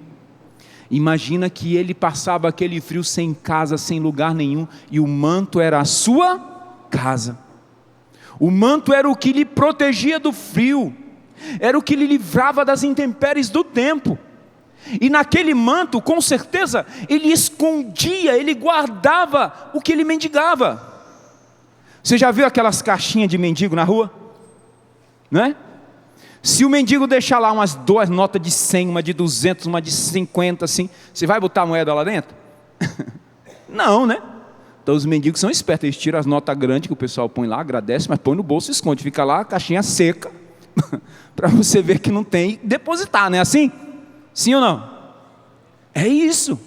imagina que ele passava aquele frio sem casa, sem lugar nenhum, e o manto era a sua casa. O manto era o que lhe protegia do frio, era o que lhe livrava das intempéries do tempo. E naquele manto, com certeza, ele escondia, ele guardava o que ele mendigava. Você já viu aquelas caixinhas de mendigo na rua? não é? Se o mendigo deixar lá umas 2 notas de 100, uma de 200, uma de 50, assim, você vai botar a moeda lá dentro? Não, né? Então os mendigos são espertos, eles tiram as notas grandes que o pessoal põe lá, agradece, mas põe no bolso e esconde, fica lá a caixinha seca, para você ver que não tem, e depositar, não é assim? Sim ou não? É isso.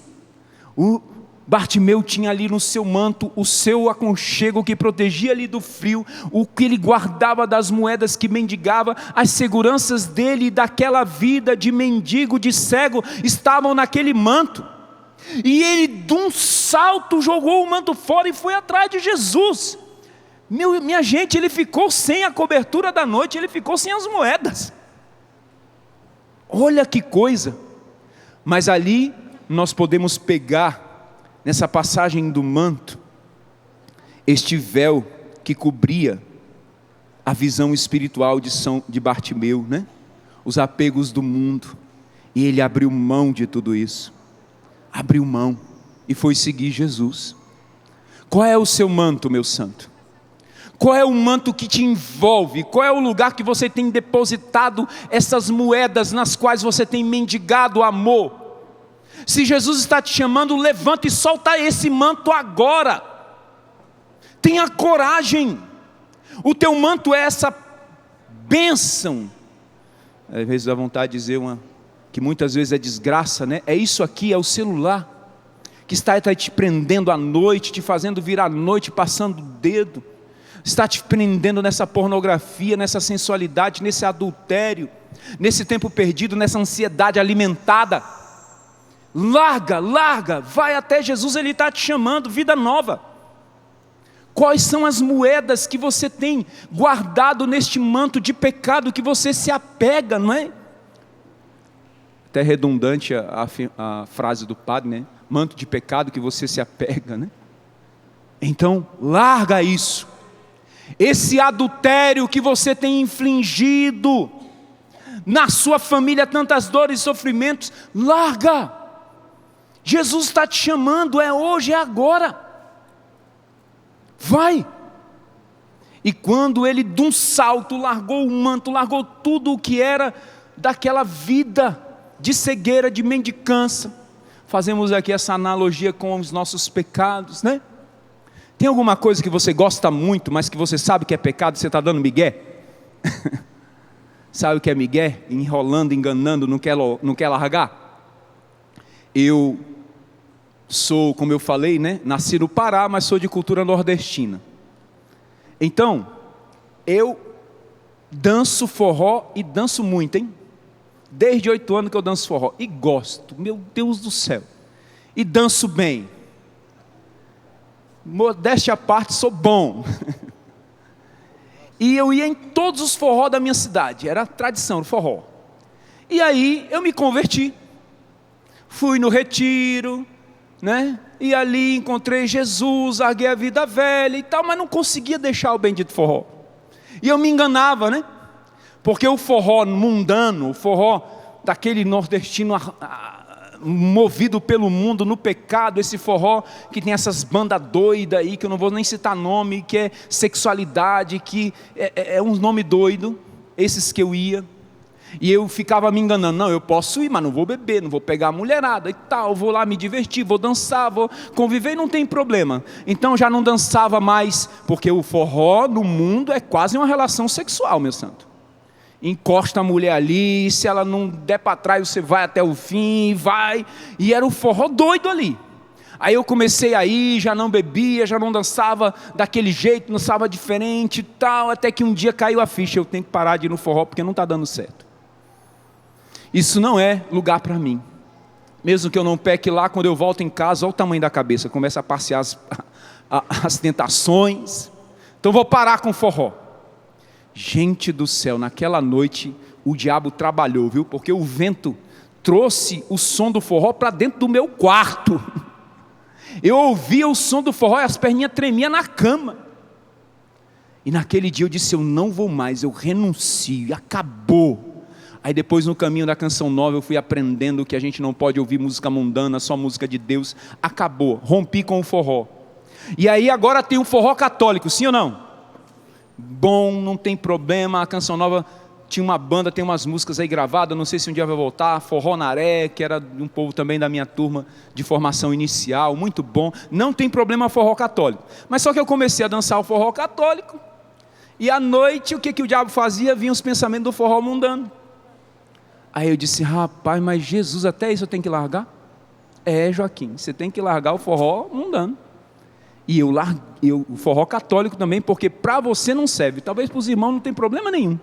O Bartimeu tinha ali no seu manto o seu aconchego que protegia ali do frio, o que ele guardava das moedas que mendigava, as seguranças dele e daquela vida de mendigo, de cego, estavam naquele manto. E ele de um salto jogou o manto fora e foi atrás de Jesus. Minha gente, ele ficou sem a cobertura da noite, ele ficou sem as moedas. Olha que coisa. Mas ali nós podemos pegar, nessa passagem do manto, este véu que cobria a visão espiritual de Bartimeu, né? Os apegos do mundo, e ele abriu mão de tudo isso, abriu mão e foi seguir Jesus. Qual é o seu manto, meu santo? Qual é o manto que te envolve? Qual é o lugar que você tem depositado essas moedas nas quais você tem mendigado amor? Se Jesus está te chamando, levanta e solta esse manto agora. Tenha coragem. O teu manto é essa bênção. Às vezes dá vontade de dizer que muitas vezes é desgraça, né? É isso aqui, é o celular que está te prendendo à noite, te fazendo vir à noite, passando o dedo, está te prendendo nessa pornografia, nessa sensualidade, nesse adultério, nesse tempo perdido, nessa ansiedade alimentada. Larga, vai até Jesus, Ele está te chamando, vida nova. Quais são as moedas que você tem guardado neste manto de pecado que você se apega, não é? Até redundante a frase do padre, né? Manto de pecado que você se apega, né? Então, larga isso. Esse adultério que você tem infligido na sua família, tantas dores e sofrimentos, larga. Jesus está te chamando, é hoje, é agora. Vai. E quando ele de um salto largou o manto, largou tudo o que era daquela vida de cegueira, de mendicância. Fazemos aqui essa analogia com os nossos pecados, né? Tem alguma coisa que você gosta muito, mas que você sabe que é pecado, você está dando migué? Sabe o que é migué? Enrolando, enganando, não quer largar? Eu sou, como eu falei, né? Nasci no Pará, mas sou de cultura nordestina. Então, eu danço forró e danço muito, hein? Desde 8 anos que eu danço forró. E gosto, meu Deus do céu. E danço bem. Modéstia à parte, sou bom. E eu ia em todos os forró da minha cidade. Era a tradição, o forró. E aí eu me converti. Fui no retiro, né? E ali encontrei Jesus, larguei a vida velha e tal, mas não conseguia deixar o bendito forró. E eu me enganava, né? Porque o forró mundano, o forró daquele nordestino movido pelo mundo, no pecado, esse forró que tem essas bandas doidas aí, que eu não vou nem citar nome, que é sexualidade, que é um nome doido, esses que eu ia. E eu ficava me enganando, não, eu posso ir, mas não vou beber, não vou pegar a mulherada e tal, vou lá me divertir, vou dançar, vou conviver, não tem problema. Então já não dançava mais, porque o forró no mundo é quase uma relação sexual, meu santo. Encosta a mulher ali, se ela não der para trás, você vai até o fim, vai. E era o forró doido ali. Aí eu comecei a ir, já não bebia, já não dançava daquele jeito, dançava diferente e tal, até que um dia caiu a ficha, eu tenho que parar de ir no forró porque não está dando certo. Isso não é lugar para mim. Mesmo que eu não peque lá, quando eu volto em casa, olha o tamanho da cabeça, começa a passear as tentações. Então vou parar com o forró. Gente do céu, naquela noite o diabo trabalhou, viu? Porque o vento trouxe o som do forró para dentro do meu quarto. Eu ouvia o som do forró e as perninhas tremiam na cama. E naquele dia eu disse, eu não vou mais, eu renuncio, acabou. Aí depois no caminho da canção nova eu fui aprendendo que a gente não pode ouvir música mundana, só música de Deus. Acabou, rompi com o forró. E aí agora tem o forró católico, sim ou não? bom, não tem problema. A Canção Nova tinha uma banda, tem umas músicas aí gravadas, não sei se um dia vai voltar, Forró Naré, que era de um povo também da minha turma de formação inicial, muito bom. Não tem problema forró católico. Mas só que eu comecei a dançar o forró católico, e à noite o que o diabo fazia? Vinha os pensamentos do forró mundano. Aí eu disse, rapaz, mas Jesus, até isso eu tenho que largar? É, Joaquim, você tem que largar o forró mundano. E eu larguei o forró católico também, porque para você não serve, talvez para os irmãos não tem problema nenhum,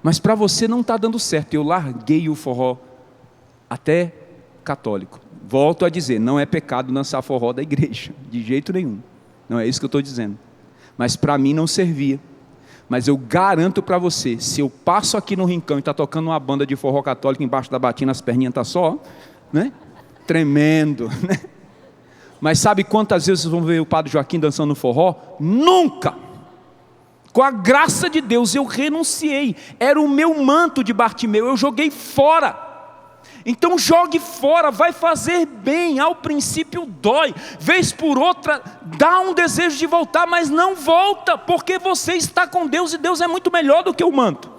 mas para você não está dando certo. Eu larguei o forró até católico. Volto a dizer, não é pecado dançar forró da igreja, de jeito nenhum, não é isso que eu estou dizendo, mas para mim não servia. Mas eu garanto para você, se eu passo aqui no Rincão e está tocando uma banda de forró católico embaixo da batina, as perninhas estão só, né? Tremendo, né? Mas sabe quantas vezes vocês vão ver o Padre Joaquim dançando forró? Nunca! Com a graça de Deus eu renunciei, era o meu manto de Bartimeu, eu joguei fora. Então jogue fora, vai fazer bem. Ao princípio dói, vez por outra dá um desejo de voltar, mas não volta, porque você está com Deus, e Deus é muito melhor do que o manto.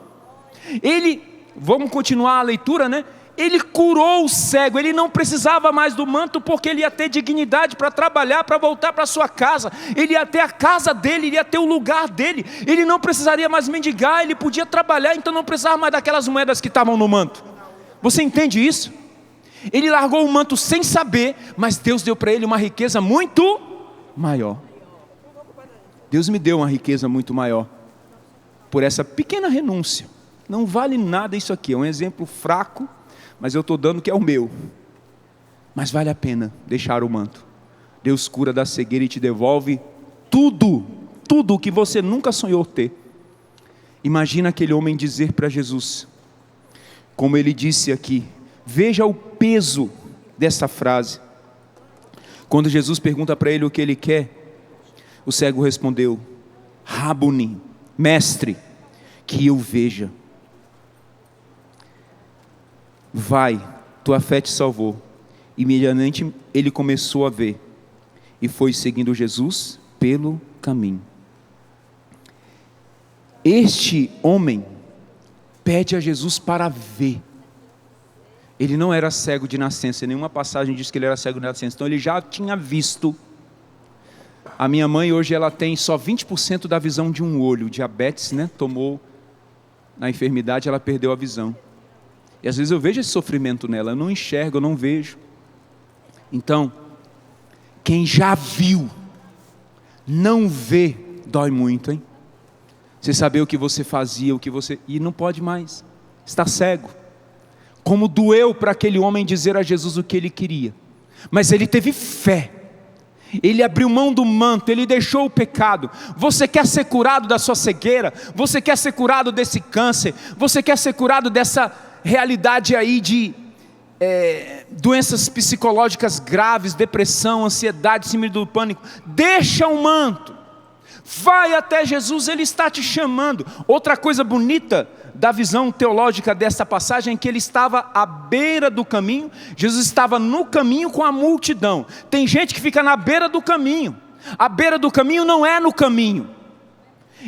Vamos continuar a leitura, né? Ele curou o cego, ele não precisava mais do manto, porque ele ia ter dignidade para trabalhar, para voltar para sua casa, ele ia ter a casa dele, ele ia ter o lugar dele, ele não precisaria mais mendigar, ele podia trabalhar, então não precisava mais daquelas moedas que estavam no manto. Você entende isso? Ele largou o manto sem saber, mas Deus deu para ele uma riqueza muito maior. Deus me deu uma riqueza muito maior, por essa pequena renúncia. Não vale nada isso aqui, é um exemplo fraco, mas eu estou dando que é o meu. Mas vale a pena deixar o manto. Deus cura da cegueira e te devolve tudo o que você nunca sonhou ter. Imagina aquele homem dizer para Jesus, como ele disse aqui, veja o peso dessa frase. Quando Jesus pergunta para ele o que ele quer, o cego respondeu, Rabuni, mestre, que eu veja. Vai, tua fé te salvou. Imediatamente ele começou a ver e foi seguindo Jesus pelo caminho. Este homem pede a Jesus para ver. Ele não era cego de nascença, nenhuma passagem diz que ele era cego de nascença, então ele já tinha visto. A minha mãe hoje ela tem só 20% da visão de um olho, diabetes, né? Tomou na enfermidade, ela perdeu a visão. E às vezes eu vejo esse sofrimento nela, eu não enxergo, eu não vejo. Então, quem já viu, não vê, dói muito, hein? Você saber o que você fazia, e não pode mais, está cego. Como doeu para aquele homem dizer a Jesus o que ele queria, mas ele teve fé, ele abriu mão do manto, ele deixou o pecado. Você quer ser curado da sua cegueira? Você quer ser curado desse câncer? Você quer ser curado dessa realidade aí de doenças psicológicas graves, depressão, ansiedade, síndrome do pânico? Deixa o manto, vai até Jesus, Ele está te chamando. Outra coisa bonita da visão teológica dessa passagem é que Ele estava à beira do caminho. Jesus estava no caminho com a multidão. Tem gente que fica na beira do caminho, a beira do caminho não é no caminho.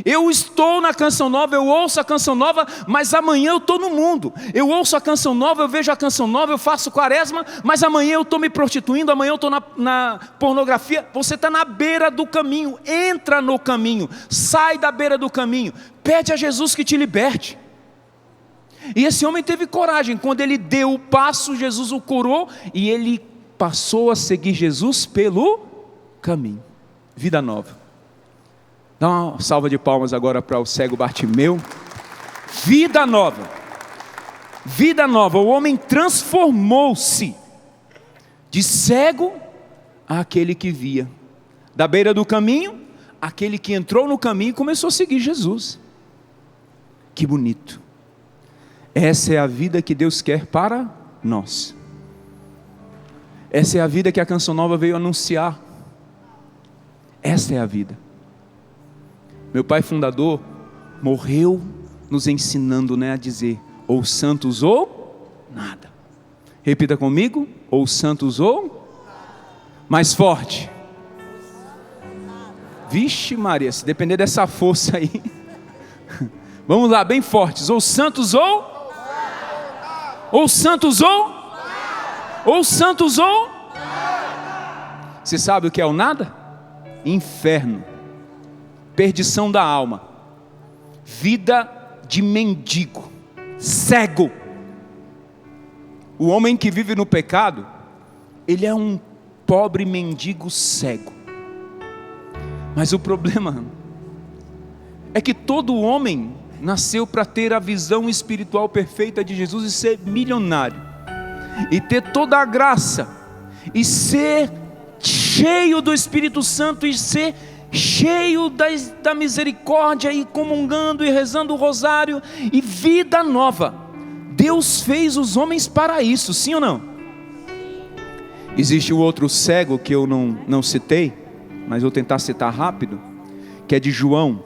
Eu estou na Canção Nova, eu ouço a Canção Nova, mas amanhã eu estou no mundo. Eu ouço a Canção Nova, eu vejo a Canção Nova, eu faço quaresma, mas amanhã eu estou me prostituindo, amanhã eu estou na pornografia. Você está na beira do caminho, entra no caminho, sai da beira do caminho, pede a Jesus que te liberte. E esse homem teve coragem, quando ele deu o passo, Jesus o curou, e ele passou a seguir Jesus pelo caminho. Vida nova. Dá uma salva de palmas agora para o cego Bartimeu. Vida nova. Vida nova. O homem transformou-se de cego àquele que via. Da beira do caminho, aquele que entrou no caminho e começou a seguir Jesus. Que bonito. Essa é a vida que Deus quer para nós. Essa é a vida que a Canção Nova veio anunciar. Essa é a vida. Meu pai fundador morreu nos ensinando, a dizer, ou santos ou nada. Repita comigo, ou santos ou mais forte. Vixe Maria, se depender dessa força aí, Vamos lá, bem fortes. Ou santos ou santos ou santos ou. Você sabe o que é o nada? Inferno, perdição da alma, vida de mendigo, cego. O homem que vive no pecado, ele é um pobre mendigo cego. Mas o problema é que todo homem nasceu para ter a visão espiritual perfeita de Jesus e ser milionário, e ter toda a graça, e ser cheio do Espírito Santo, e ser cheio da misericórdia, e comungando e rezando o rosário, e vida nova. Deus fez os homens para isso, sim ou não? Existe o outro cego que eu não citei, mas vou tentar citar rápido, que é de João,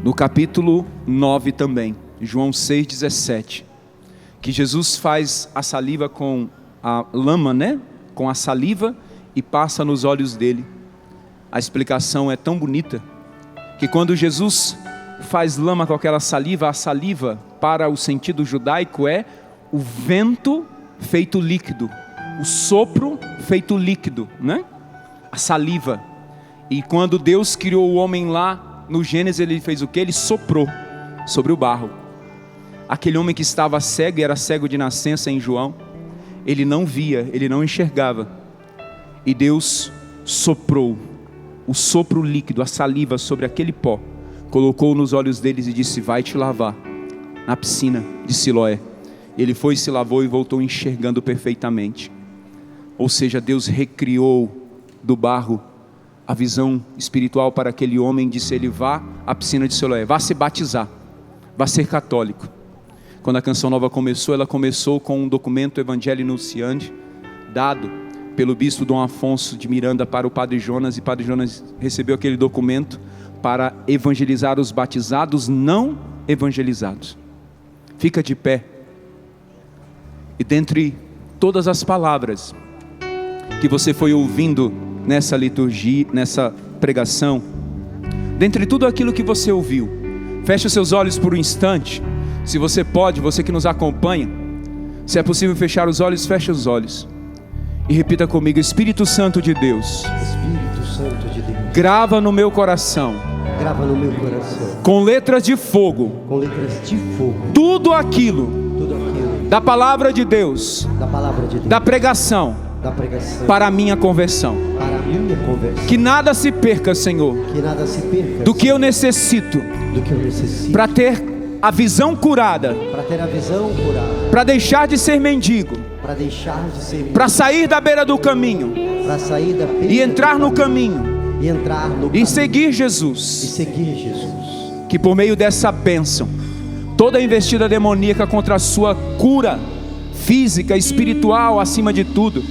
no capítulo 9 também, João 6,17, que Jesus faz a saliva com a lama, né? Com a saliva, e passa nos olhos dele. A explicação é tão bonita, que quando Jesus faz lama com aquela saliva, a saliva, para o sentido judaico, é o vento feito líquido, o sopro feito líquido, né? A saliva. E quando Deus criou o homem lá no Gênesis, ele fez o que? Ele soprou sobre o barro. Aquele homem que estava cego, e era cego de nascença em João, ele não via, ele não enxergava, e Deus soprou o sopro líquido, a saliva, sobre aquele pó, colocou nos olhos deles e disse: vai te lavar na piscina de Siloé. Ele foi, se lavou e voltou enxergando perfeitamente. Ou seja, Deus recriou do barro a visão espiritual para aquele homem. Disse ele: vá à piscina de Siloé, vá se batizar, vá ser católico. Quando a Canção Nova começou, ela começou com um documento Evangelii Nuntiandi, dado pelo bispo Dom Afonso de Miranda para o Padre Jonas, e Padre Jonas recebeu aquele documento para evangelizar os batizados não evangelizados. Fica de pé, e dentre todas as palavras que você foi ouvindo nessa liturgia, nessa pregação, dentre tudo aquilo que você ouviu, feche os seus olhos por um instante. Se você pode, você que nos acompanha, se é possível fechar os olhos, feche os olhos e repita comigo: Espírito Santo de Deus,
Espírito Santo de Deus,
grava no meu coração,
grava no meu coração,
com letras de fogo,
com letras de fogo,
tudo aquilo da palavra de Deus,
da palavra de Deus,
da pregação, para a minha conversão.
para a minha conversão.
Que nada se perca, Senhor,
Que nada se perca
do que eu necessito,
do que eu necessito,
para ter a visão curada,
para ter a visão curada,
para deixar de ser mendigo,
para deixar de ser,
para sair da beira do caminho
para sair da beira
e entrar
do
no caminho
e entrar no
e
caminho,
seguir
e
Jesus.
seguir Jesus.
Que por meio dessa bênção, toda a investida demoníaca contra a sua cura física, espiritual, acima de tudo,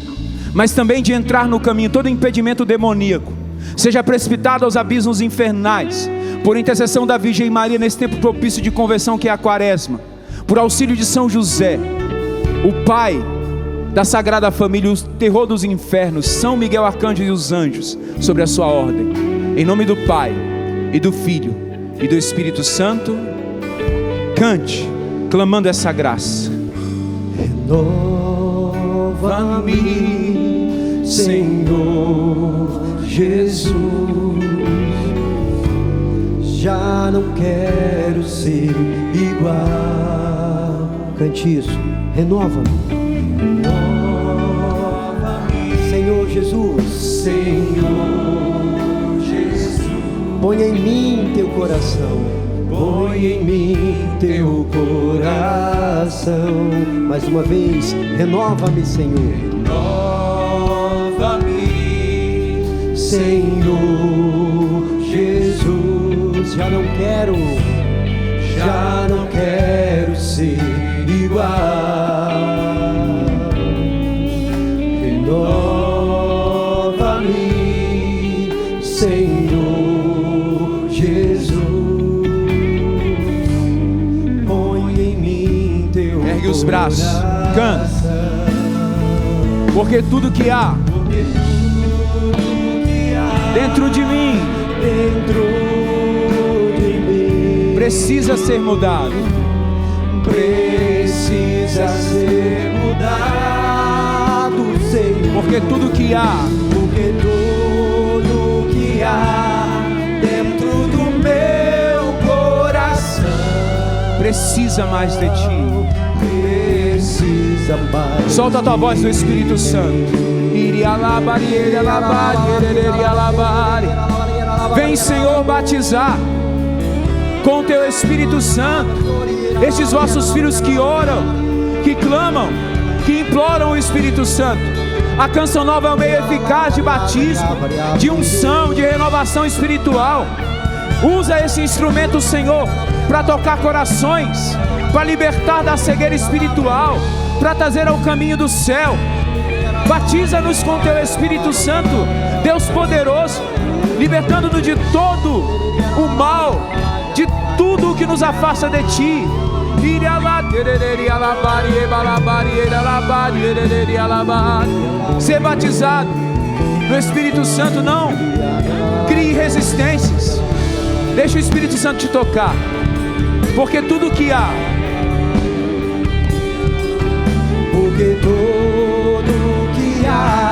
mas também de entrar no caminho, todo impedimento demoníaco seja precipitado aos abismos infernais, por intercessão da Virgem Maria nesse tempo propício de conversão que é a Quaresma, por auxílio de São José, o Pai da Sagrada Família, o terror dos infernos, São Miguel Arcanjo e os anjos sobre a sua ordem. Em nome do Pai, e do Filho, e do Espírito Santo, cante, clamando essa graça.
Renova-me, Senhor Jesus, já não quero ser igual. Cante isso. Renova-me, Senhor Jesus, Senhor Jesus. Põe em mim teu coração, põe em mim teu coração. Mais uma vez, renova-me, Senhor. Renova-me, Senhor Jesus. Já não quero ser igual. Renova-me, Senhor Jesus. Põe em mim teu
Ergue os braços, canta. Porque tudo que há dentro de mim precisa ser mudado.
Precisa ser mudado, Senhor.
Porque tudo que há
dentro do meu coração
precisa mais de ti.
Precisa mais.
Solta a tua voz do Espírito Santo. Vem, Senhor, batizar com o teu Espírito Santo estes vossos filhos que oram, que clamam, que imploram o Espírito Santo. A canção nova é um meio eficaz de batismo, de unção, de renovação espiritual. Usa esse instrumento, Senhor, para tocar corações, para libertar da cegueira espiritual, para trazer ao caminho do céu. Batiza-nos com teu Espírito Santo, Deus poderoso, libertando-nos de todo o mal, de tudo o que nos afasta de ti. Ser batizado no Espírito Santo, não crie resistências. Deixa o Espírito Santo te tocar, porque tudo que há,
porque tudo que há